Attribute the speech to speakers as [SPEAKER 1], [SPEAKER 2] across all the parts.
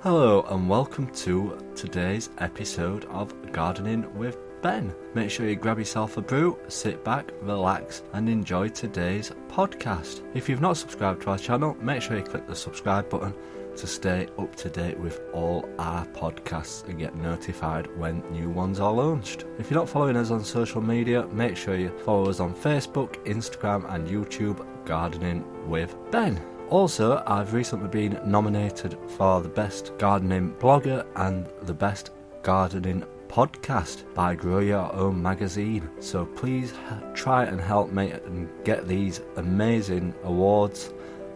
[SPEAKER 1] Hello and welcome to today's episode of Gardening with Ben. Make sure you grab yourself a brew, sit back, relax and enjoy today's podcast. If you've not subscribed to our channel, make sure you click the subscribe button to stay up to date with all our podcasts and get notified when new ones are launched. If you're not following us on social media, make sure you follow us on Facebook, Instagram and YouTube, Gardening with Ben. Also, I've recently been nominated for the Best Gardening Blogger and the Best Gardening Podcast by Grow Your Own magazine. So please try and help me and get these amazing awards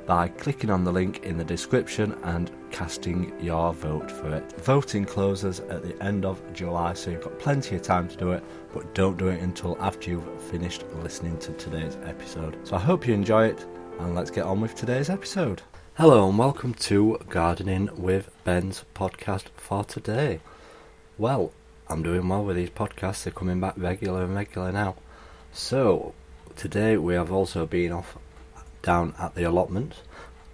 [SPEAKER 1] by clicking on the link in the description and casting your vote for it. Voting closes at the end of July, so you've got plenty of time to do it, but don't do it until after you've finished listening to today's episode. So I hope you enjoy it. And let's get on with today's episode. Hello and welcome to Gardening with Ben's podcast for today. Well, I'm doing well with these podcasts. They're coming back regular now. So, today we have also been off down at the allotment.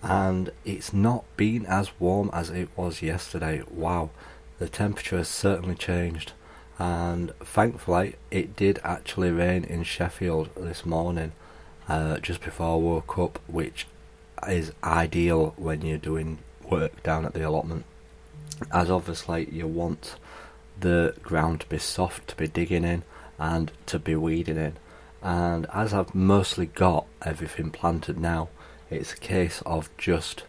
[SPEAKER 1] And it's not been as warm as it was yesterday. Wow, the temperature has certainly changed. And thankfully, it did actually rain in Sheffield this morning. Just before I woke up, which is ideal when you're doing work down at the allotment, as obviously you want the ground to be soft to be digging in and to be weeding in. And as I've mostly got everything planted now, it's a case of just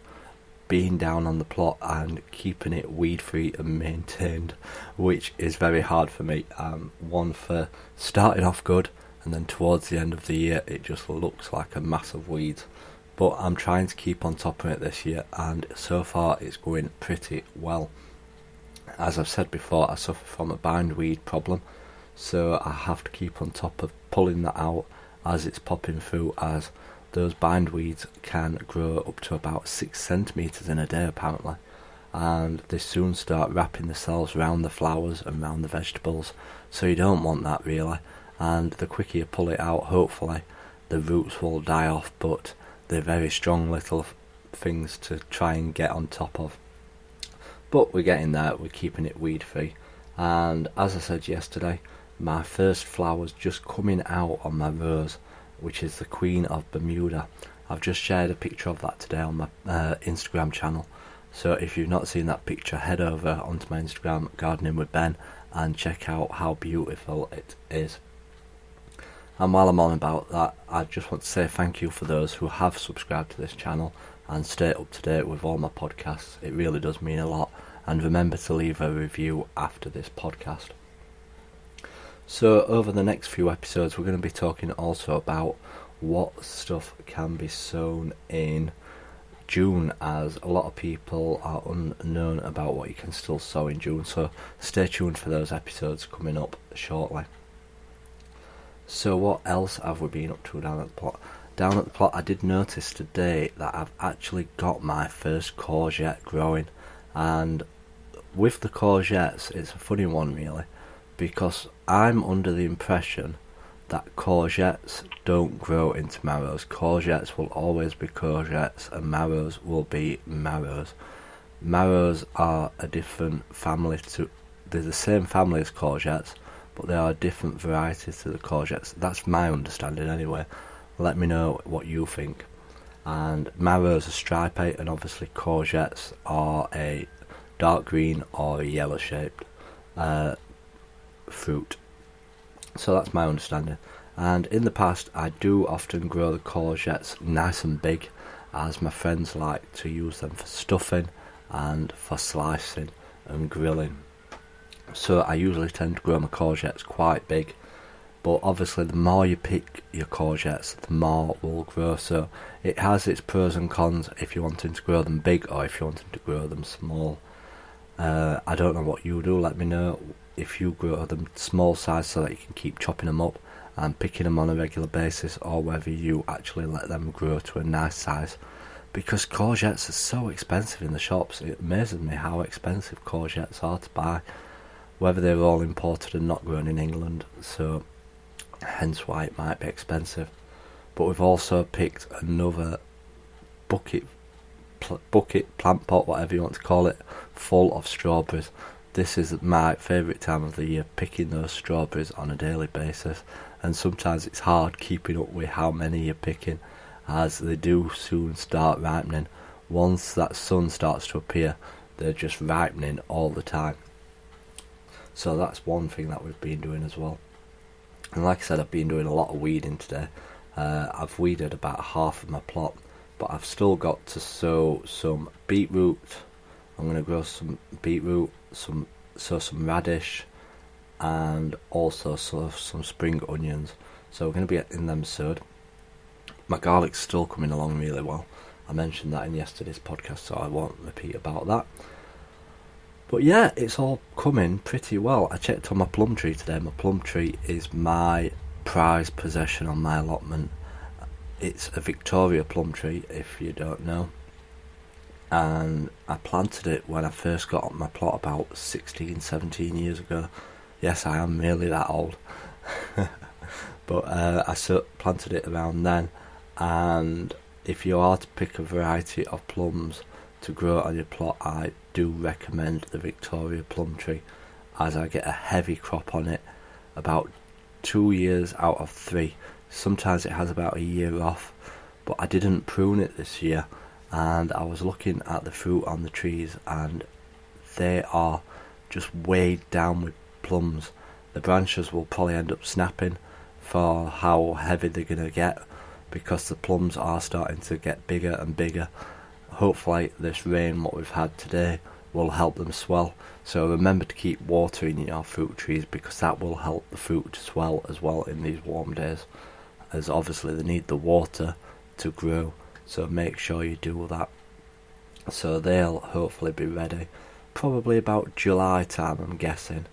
[SPEAKER 1] being down on the plot and keeping it weed free and maintained, which is very hard for me. One for starting off good, and then towards the end of the year it just looks like a mass of weeds. But I'm trying to keep on top of it this year, and so far it's going pretty well. As I've said before, I suffer from a bindweed problem, so I have to keep on top of pulling that out as it's popping through, as those bindweeds can grow up to about 6 centimetres in a day apparently, and they soon start wrapping themselves around the flowers and around the vegetables, so you don't want that really. And the quicker you pull it out, hopefully the roots will die off, but they're very strong little things to try and get on top of. But we're getting there, we're keeping it weed free. And as I said yesterday, my first flower's just coming out on my rose, which is the Queen of Bermuda. I've just shared a picture of that today on my Instagram channel, so if you've not seen that picture, head over onto my Instagram, Gardening with Ben, and check out how beautiful it is. And while I'm on about that, I just want to say thank you for those who have subscribed to this channel and stay up to date with all my podcasts. It really does mean a lot. And remember to leave a review after this podcast. So over the next few episodes, we're going to be talking also about what stuff can be sown in June, as a lot of people are unknown about what you can still sow in June. So stay tuned for those episodes coming up shortly. So what else have we been up to down at the plot? Down at the plot, I did notice today that I've actually got my first courgette growing. And with the courgettes, it's a funny one really, because I'm under the impression that courgettes don't grow into marrows. Courgettes will always be courgettes and marrows will be marrows. Marrows are a different family they're the same family as courgettes, but there are different varieties to the courgettes. That's my understanding anyway. Let me know what you think. And marrows are striped, and obviously courgettes are a dark green or yellow shaped fruit. So that's my understanding. And in the past I do often grow the courgettes nice and big, as my friends like to use them for stuffing and for slicing and grilling. So I usually tend to grow my courgettes quite big, but obviously the more you pick your courgettes, the more will grow. So it has its pros and cons if you're wanting to grow them big or if you're wanting to grow them small. I don't know what you do. Let me know if you grow them small size so that you can keep chopping them up and picking them on a regular basis, or whether you actually let them grow to a nice size, because courgettes are so expensive in the shops. It amazes me how expensive courgettes are to buy, whether they're all imported and not grown in England, so hence why it might be expensive. But we've also picked another bucket bucket, plant pot, whatever you want to call it, full of strawberries. This is my favourite time of the year, picking those strawberries on a daily basis, and sometimes it's hard keeping up with how many you're picking, as they do soon start ripening. Once that sun starts to appear, they're just ripening all the time. So that's one thing that we've been doing as well. And like I said, I've been doing a lot of weeding today. I've weeded about half of my plot, but I've still got to sow some beetroot. I'm going to grow some beetroot, sow some radish, and also sow some spring onions. So we're going to be getting them sowed. My garlic's still coming along really well. I mentioned that in yesterday's podcast, so I won't repeat about that. But yeah, it's all coming pretty well. I checked on my plum tree today. My plum tree is my prized possession on my allotment. It's a Victoria plum tree, if you don't know. And I planted it when I first got on my plot about 16, 17 years ago. Yes, I am really that old. But I planted it around then. And if you are to pick a variety of plums to grow on your plot, I do recommend the Victoria plum tree, as I get a heavy crop on it about 2 years out of 3. Sometimes it has about a year off, but I didn't prune it this year, and I was looking at the fruit on the trees and they are just weighed down with plums. The branches will probably end up snapping for how heavy they're going to get, because the plums are starting to get bigger and bigger. Hopefully this rain what we've had today will help them swell. So remember to keep watering your fruit trees, because that will help the fruit to swell as well in these warm days, as obviously they need the water to grow. So make sure you do that. So they'll hopefully be ready probably about July time, I'm guessing.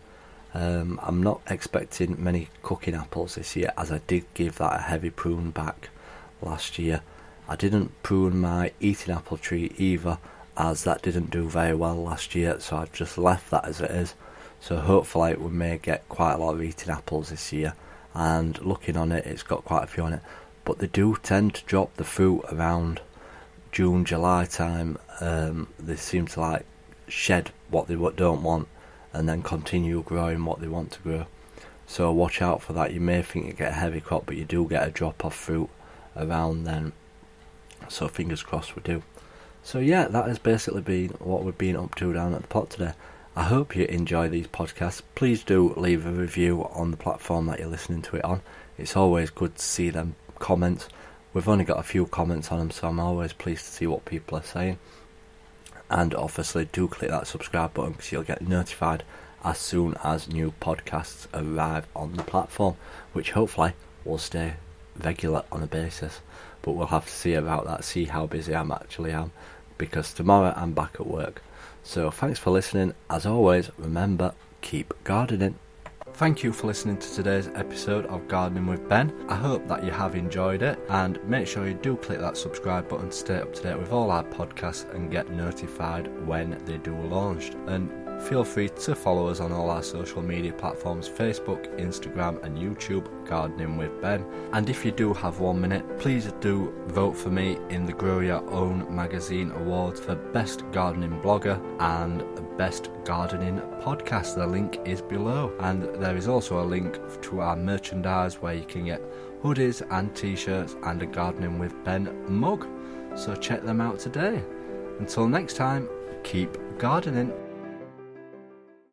[SPEAKER 1] I'm not expecting many cooking apples this year, as I did give that a heavy prune back last year. I didn't prune my eating apple tree either, as that didn't do very well last year, so I've just left that as it is. So hopefully we may get quite a lot of eating apples this year, and looking on it, it's got quite a few on it, but they do tend to drop the fruit around June, July time. They seem to like shed what they don't want and then continue growing what they want to grow. So watch out for that. You may think you get a heavy crop, but you do get a drop of fruit around then. So fingers crossed we do. So yeah, that has basically been what we've been up to down at the plot today. I hope you enjoy these podcasts. Please do leave a review on the platform that you're listening to it on. It's always good to see them comments. We've only got a few comments on them, so I'm always pleased to see what people are saying. And obviously do click that subscribe button, because you'll get notified as soon as new podcasts arrive on the platform, which hopefully will stay regular on a basis. But we'll have to see about that, see how busy I actually am, because tomorrow I'm back at work. So thanks for listening. As always, remember, keep gardening. Thank you for listening to today's episode of Gardening with Ben. I hope that you have enjoyed it, and make sure you do click that subscribe button to stay up to date with all our podcasts and get notified when they do launch. And feel free to follow us on all our social media platforms: Facebook, Instagram and YouTube, Gardening with Ben. And if you do have 1 minute, please do vote for me in the Grow Your Own Magazine Awards for Best Gardening Blogger and Best Gardening Podcast. The link is below, and there is also a link to our merchandise where you can get hoodies and t-shirts and a Gardening with Ben mug. So check them out today. Until next time, keep gardening.